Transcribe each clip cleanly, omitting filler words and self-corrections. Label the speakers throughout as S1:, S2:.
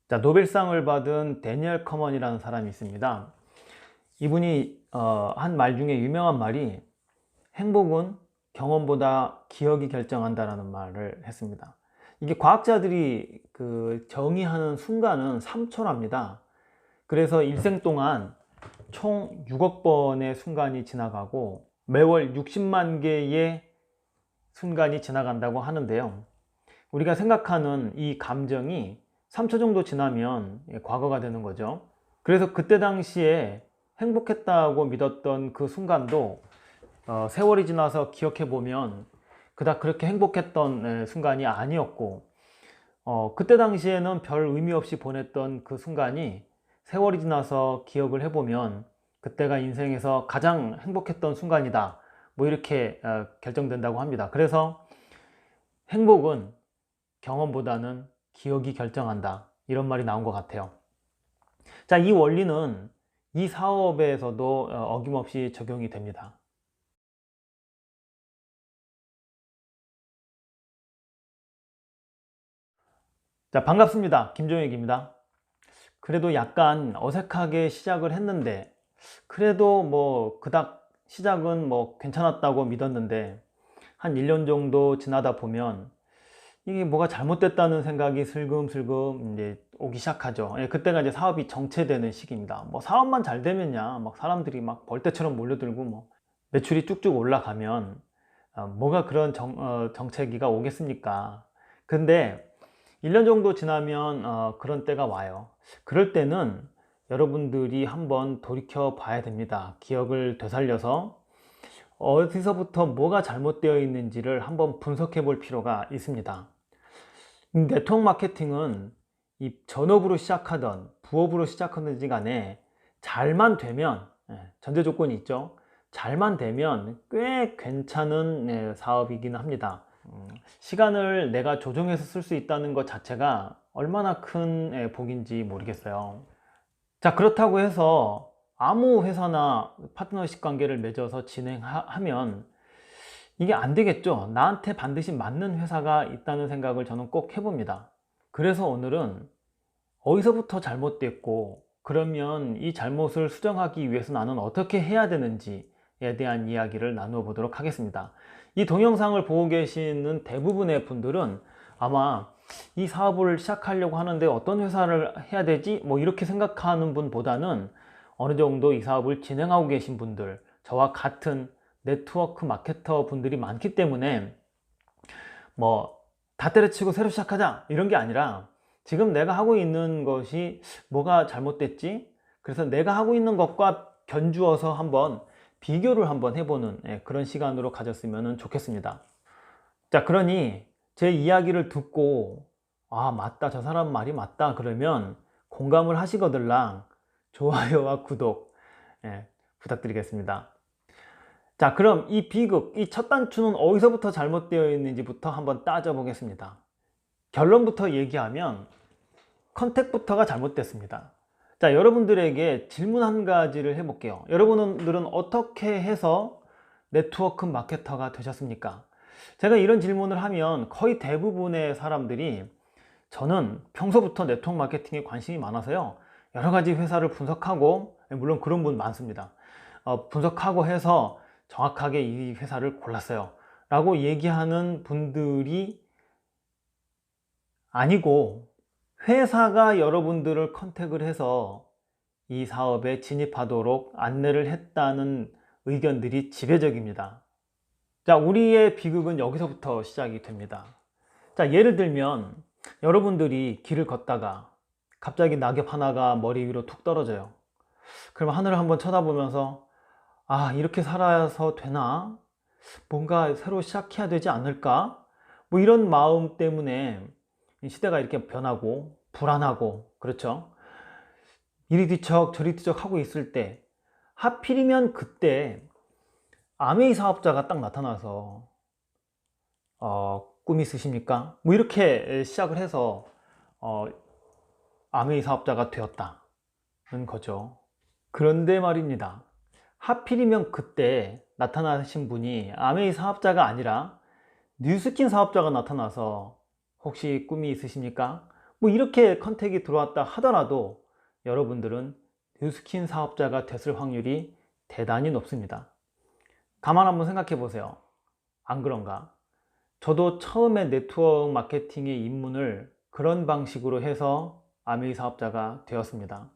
S1: 자, 노벨상을 받은 데니얼 커먼이라는 사람이 있습니다. 이분이 한 말 중에 유명한 말이 행복은 경험보다 기억이 결정한다라는 말을 했습니다. 이게 과학자들이 정의하는 순간은 3초랍니다. 그래서 일생 동안 총 6억 번의 순간이 지나가고 매월 60만 개의 순간이 지나간다고 하는데요. 우리가 생각하는 이 감정이 3초 정도 지나면 과거가 되는 거죠. 그래서 그때 당시에 행복했다고 믿었던 그 순간도 세월이 지나서 기억해 보면 그닥 그렇게 행복했던 순간이 아니었고, 그때 당시에는 별 의미 없이 보냈던 그 순간이 세월이 지나서 기억을 해보면 그때가 인생에서 가장 행복했던 순간이다, 뭐 이렇게 결정된다고 합니다. 그래서 행복은 경험보다는 기억이 결정한다, 이런 말이 나온 것 같아요. 자, 이 원리는 이 사업에서도 어김없이 적용이 됩니다. 자, 반갑습니다. 김종혁입니다. 그래도 약간 어색하게 시작을 했는데, 그래도 뭐 그닥 시작은 뭐 괜찮았다고 믿었는데, 한 1년 정도 지나다 보면 이게 뭐가 잘못됐다는 생각이 슬금슬금 이제 오기 시작하죠. 예, 그때가 이제 사업이 정체되는 시기입니다. 뭐 사업만 잘 되면야 막 사람들이 막 벌떼처럼 몰려들고 뭐 매출이 쭉쭉 올라가면 뭐가 그런 정체기가 오겠습니까? 근데 1년 정도 지나면 그런 때가 와요. 그럴 때는 여러분들이 한번 돌이켜 봐야 됩니다. 기억을 되살려서 어디서부터 뭐가 잘못되어 있는지를 한번 분석해 볼 필요가 있습니다. 네트워크 마케팅은 이 전업으로 시작하던 부업으로 시작하든지 간에 잘만 되면, 전제 조건이 있죠. 잘만 되면 꽤 괜찮은 사업이긴 합니다. 시간을 내가 조정해서 쓸 수 있다는 것 자체가 얼마나 큰 복인지 모르겠어요. 자, 그렇다고 해서 아무 회사나 파트너십 관계를 맺어서 진행하면 이게 안 되겠죠. 나한테 반드시 맞는 회사가 있다는 생각을 저는 꼭 해봅니다. 그래서 오늘은 어디서부터 잘못됐고, 그러면 이 잘못을 수정하기 위해서 나는 어떻게 해야 되는지에 대한 이야기를 나누어 보도록 하겠습니다. 이 동영상을 보고 계시는 대부분의 분들은 아마 이 사업을 시작하려고 하는데 어떤 회사를 해야 되지? 뭐 이렇게 생각하는 분보다는 어느 정도 이 사업을 진행하고 계신 분들, 저와 같은 네트워크 마케터 분들이 많기 때문에 뭐 다 때려치고 새로 시작하자 이런 게 아니라, 지금 내가 하고 있는 것이 뭐가 잘못됐지? 그래서 내가 하고 있는 것과 견주어서 한번 비교를 한번 해보는 그런 시간으로 가졌으면 좋겠습니다. 자, 그러니 제 이야기를 듣고 아, 맞다, 저 사람 말이 맞다 그러면 공감을 하시거들랑 좋아요와 구독 부탁드리겠습니다. 자, 그럼 이 비극, 이 첫 단추는 어디서부터 잘못되어 있는지부터 한번 따져보겠습니다. 결론부터 얘기하면 컨택부터가 잘못됐습니다. 자, 여러분들에게 질문 한 가지를 해볼게요. 여러분들은 어떻게 해서 네트워크 마케터가 되셨습니까? 제가 이런 질문을 하면 거의 대부분의 사람들이 저는 평소부터 네트워크 마케팅에 관심이 많아서요, 여러 가지 회사를 분석하고, 물론 그런 분 많습니다. 분석하고 해서 정확하게 이 회사를 골랐어요 라고 얘기하는 분들이 아니고, 회사가 여러분들을 컨택을 해서 이 사업에 진입하도록 안내를 했다는 의견들이 지배적입니다. 자, 우리의 비극은 여기서부터 시작이 됩니다. 자, 예를 들면 여러분들이 길을 걷다가 갑자기 낙엽 하나가 머리 위로 툭 떨어져요. 그럼 하늘을 한번 쳐다보면서 아, 이렇게 살아서 되나? 뭔가 새로 시작해야 되지 않을까? 뭐 이런 마음 때문에 이 시대가 이렇게 변하고 불안하고, 그렇죠? 이리 뒤척 저리 뒤척 하고 있을 때 하필이면 그때 아메이 사업자가 딱 나타나서 꿈 있으십니까? 뭐 이렇게 시작을 해서 아메이 사업자가 되었다는 거죠. 그런데 말입니다. 하필이면 그때 나타나신 분이 아메이 사업자가 아니라 뉴스킨 사업자가 나타나서 혹시 꿈이 있으십니까? 뭐 이렇게 컨택이 들어왔다 하더라도 여러분들은 뉴스킨 사업자가 됐을 확률이 대단히 높습니다. 가만 한번 생각해 보세요. 안 그런가? 저도 처음에 네트워크 마케팅에 입문을 그런 방식으로 해서 아메이 사업자가 되었습니다.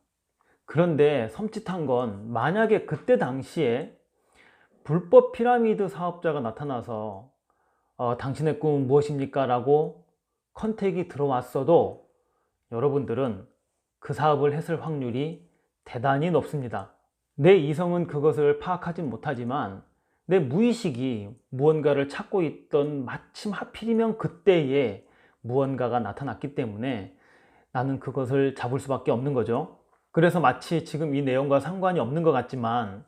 S1: 그런데 섬찟한 건 만약에 그때 당시에 불법 피라미드 사업자가 나타나서 당신의 꿈은 무엇입니까? 라고 컨택이 들어왔어도 여러분들은 그 사업을 했을 확률이 대단히 높습니다. 내 이성은 그것을 파악하지 못하지만 내 무의식이 무언가를 찾고 있던 마침 하필이면 그때에 무언가가 나타났기 때문에 나는 그것을 잡을 수밖에 없는 거죠. 그래서 마치 지금 이 내용과 상관이 없는 것 같지만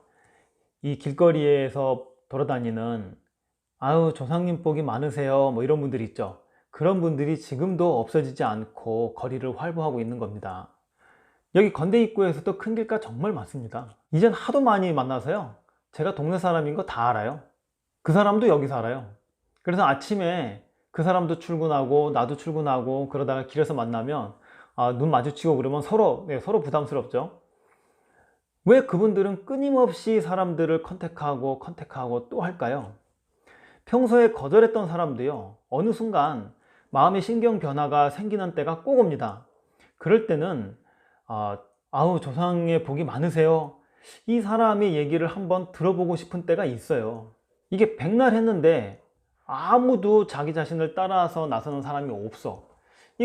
S1: 이 길거리에서 돌아다니는 아유 조상님 복이 많으세요 뭐 이런 분들이 있죠. 그런 분들이 지금도 없어지지 않고 거리를 활보하고 있는 겁니다. 여기 건대 입구에서도 큰 길가 정말 많습니다. 이젠 하도 많이 만나서요, 제가 동네 사람인 거 다 알아요. 그 사람도 여기 살아요. 그래서 아침에 그 사람도 출근하고 나도 출근하고 그러다가 길에서 만나면 눈 마주치고 그러면 서로 부담스럽죠. 왜 그분들은 끊임없이 사람들을 컨택하고 또 할까요? 평소에 거절했던 사람도요, 어느 순간 마음의 신경 변화가 생기는 때가 꼭 옵니다. 그럴 때는 아우 조상의 복이 많으세요, 이 사람의 얘기를 한번 들어보고 싶은 때가 있어요. 이게 백날 했는데 아무도 자기 자신을 따라서 나서는 사람이 없어.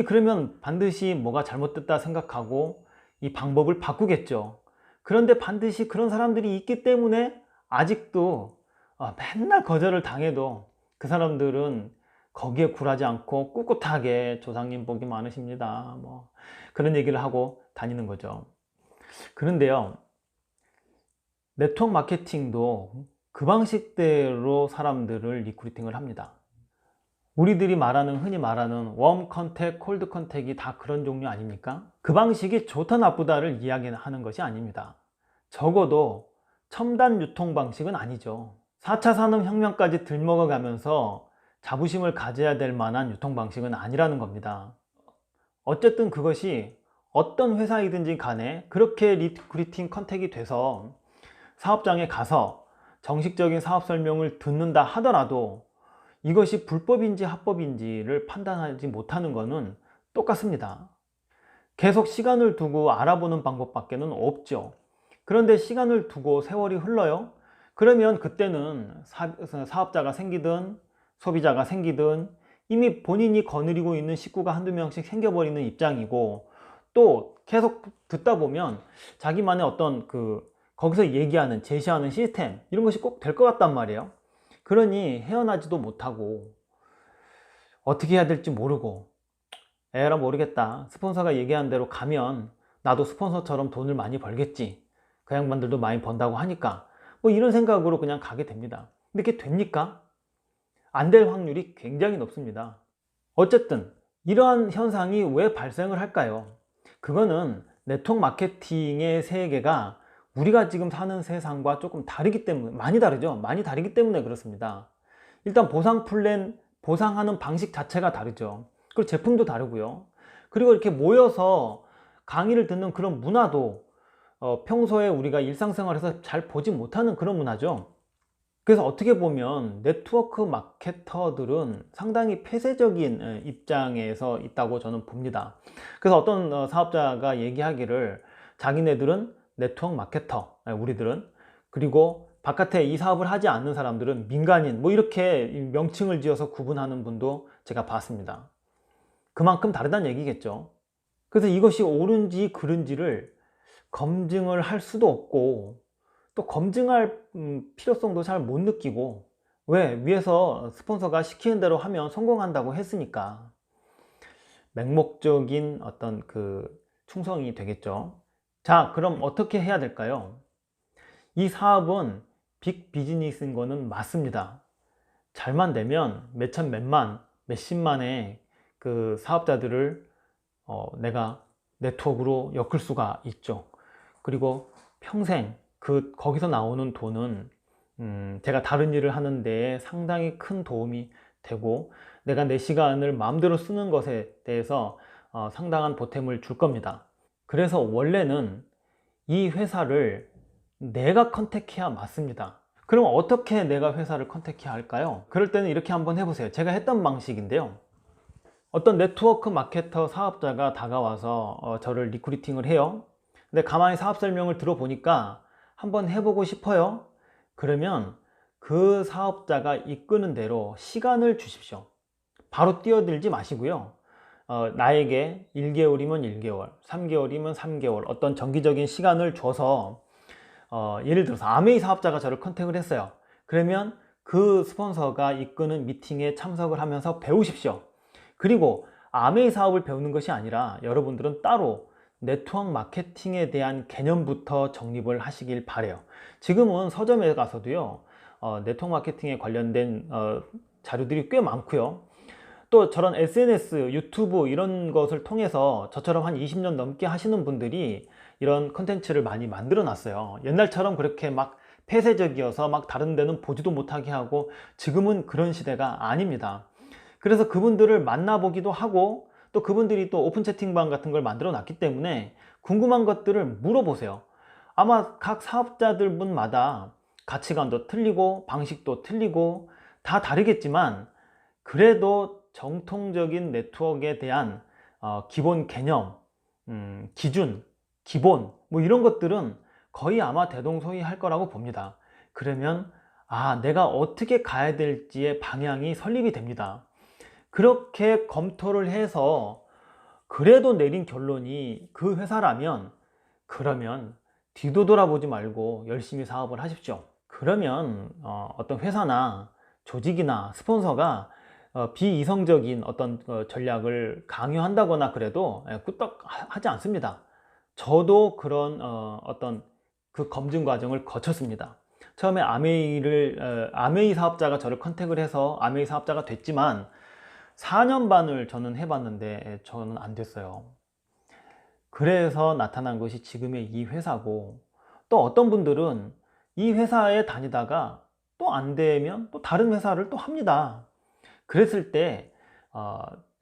S1: 그러면 반드시 뭐가 잘못됐다 생각하고 이 방법을 바꾸겠죠. 그런데 반드시 그런 사람들이 있기 때문에 아직도 맨날 거절을 당해도 그 사람들은 거기에 굴하지 않고 꿋꿋하게 조상님 복이 많으십니다 뭐 그런 얘기를 하고 다니는 거죠. 그런데요, 네트워크 마케팅도 그 방식대로 사람들을 리크루팅을 합니다. 우리들이 흔히 말하는 웜 컨택, 콜드 컨택이 다 그런 종류 아닙니까? 그 방식이 좋다 나쁘다를 이야기하는 것이 아닙니다. 적어도 첨단 유통 방식은 아니죠. 4차 산업혁명까지 들먹어가면서 자부심을 가져야 될 만한 유통 방식은 아니라는 겁니다. 어쨌든 그것이 어떤 회사이든지 간에 그렇게 리크루팅 컨택이 돼서 사업장에 가서 정식적인 사업 설명을 듣는다 하더라도 이것이 불법인지 합법인지를 판단하지 못하는 것은 똑같습니다. 계속 시간을 두고 알아보는 방법밖에는 없죠. 그런데 시간을 두고 세월이 흘러요. 그러면 그때는 사업자가 생기든 소비자가 생기든 이미 본인이 거느리고 있는 식구가 한두 명씩 생겨버리는 입장이고, 또 계속 듣다 보면 자기만의 어떤 거기서 얘기하는 제시하는 시스템 이런 것이 꼭 될 것 같단 말이에요. 그러니 헤어나지도 못하고 어떻게 해야 될지 모르고 에라 모르겠다, 스폰서가 얘기한 대로 가면 나도 스폰서처럼 돈을 많이 벌겠지, 그 양반들도 많이 번다고 하니까 뭐 이런 생각으로 그냥 가게 됩니다. 근데 그게 됩니까? 안 될 확률이 굉장히 높습니다. 어쨌든 이러한 현상이 왜 발생을 할까요? 그거는 네트워크 마케팅의 세계가 우리가 지금 사는 세상과 조금 다르기 때문에, 많이 다르죠. 많이 다르기 때문에 그렇습니다. 일단 보상 플랜, 보상하는 방식 자체가 다르죠. 그리고 제품도 다르고요. 그리고 이렇게 모여서 강의를 듣는 그런 문화도 평소에 우리가 일상생활에서 잘 보지 못하는 그런 문화죠. 그래서 어떻게 보면 네트워크 마케터들은 상당히 폐쇄적인 입장에서 있다고 저는 봅니다. 그래서 어떤 사업자가 얘기하기를 자기네들은 네트워크 마케터, 우리들은, 그리고 바깥에 이 사업을 하지 않는 사람들은 민간인, 뭐 이렇게 명칭을 지어서 구분하는 분도 제가 봤습니다. 그만큼 다르다는 얘기겠죠. 그래서 이것이 옳은지 그른지를 검증을 할 수도 없고 또 검증할 필요성도 잘 못 느끼고, 왜? 위에서 스폰서가 시키는 대로 하면 성공한다고 했으니까 맹목적인 어떤 충성이 되겠죠. 자, 그럼 어떻게 해야 될까요? 이 사업은 빅 비즈니스인 거는 맞습니다. 잘만 되면 몇천 몇만 몇십만의 사업자들을 내가 네트워크로 엮을 수가 있죠. 그리고 평생 거기서 나오는 돈은 제가 다른 일을 하는 데 상당히 큰 도움이 되고, 내가 내 시간을 마음대로 쓰는 것에 대해서 상당한 보탬을 줄 겁니다. 그래서 원래는 이 회사를 내가 컨택해야 맞습니다. 그럼 어떻게 내가 회사를 컨택해야 할까요? 그럴 때는 이렇게 한번 해보세요. 제가 했던 방식인데요. 어떤 네트워크 마케터 사업자가 다가와서 저를 리크루팅을 해요. 근데 가만히 사업 설명을 들어보니까 한번 해보고 싶어요. 그러면 그 사업자가 이끄는 대로 시간을 주십시오. 바로 뛰어들지 마시고요. 나에게 1개월이면 1개월, 3개월이면 3개월 어떤 정기적인 시간을 줘서 예를 들어서 아메이 사업자가 저를 컨택을 했어요. 그러면 그 스폰서가 이끄는 미팅에 참석을 하면서 배우십시오. 그리고 아메이 사업을 배우는 것이 아니라 여러분들은 따로 네트워크 마케팅에 대한 개념부터 정립을 하시길 바래요. 지금은 서점에 가서도요, 네트워크 마케팅에 관련된 자료들이 꽤 많고요. 또 저런 SNS, 유튜브 이런 것을 통해서 저처럼 한 20년 넘게 하시는 분들이 이런 컨텐츠를 많이 만들어 놨어요. 옛날처럼 그렇게 막 폐쇄적이어서 막 다른 데는 보지도 못하게 하고 지금은 그런 시대가 아닙니다. 그래서 그분들을 만나보기도 하고 또 그분들이 또 오픈 채팅방 같은 걸 만들어 놨기 때문에 궁금한 것들을 물어보세요. 아마 각 사업자들분마다 가치관도 틀리고 방식도 틀리고 다 다르겠지만 그래도 정통적인 네트워크에 대한 기본 개념, 기준, 기본 뭐 이런 것들은 거의 아마 대동소이할 거라고 봅니다. 그러면 내가 어떻게 가야 될지의 방향이 설립이 됩니다. 그렇게 검토를 해서 그래도 내린 결론이 그 회사라면 그러면 뒤도 돌아보지 말고 열심히 사업을 하십시오. 그러면 어떤 회사나 조직이나 스폰서가 비이성적인 어떤 전략을 강요한다거나 그래도 끄떡하지 않습니다. 저도 그런 어떤 그 검증 과정을 거쳤습니다. 처음에 아메이 사업자가 저를 컨택을 해서 아메이 사업자가 됐지만 4년 반을 저는 해봤는데 저는 안 됐어요. 그래서 나타난 것이 지금의 이 회사고, 또 어떤 분들은 이 회사에 다니다가 또 안 되면 또 다른 회사를 또 합니다. 그랬을 때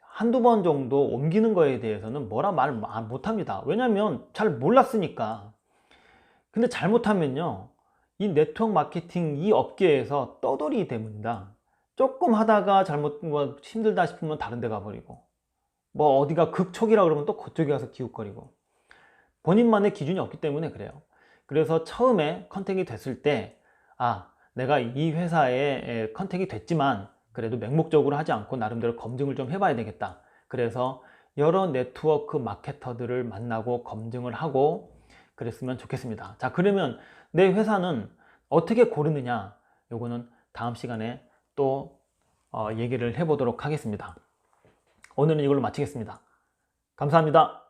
S1: 한두 번 정도 옮기는 거에 대해서는 뭐라 말 못합니다. 왜냐면 잘 몰랐으니까. 근데 잘못하면요, 이 네트워크 마케팅 이 업계에서 떠돌이 됩니다. 조금 하다가 뭐 힘들다 싶으면 다른 데 가버리고, 뭐 어디가 극초기라 그러면 또 그쪽에 가서 기웃거리고, 본인만의 기준이 없기 때문에 그래요. 그래서 처음에 컨택이 됐을 때 내가 이 회사에 컨택이 됐지만 그래도 맹목적으로 하지 않고 나름대로 검증을 좀 해봐야 되겠다. 그래서 여러 네트워크 마케터들을 만나고 검증을 하고 그랬으면 좋겠습니다. 자, 그러면 내 회사는 어떻게 고르느냐, 요거는 다음 시간에 또 얘기를 해보도록 하겠습니다. 오늘은 이걸로 마치겠습니다. 감사합니다.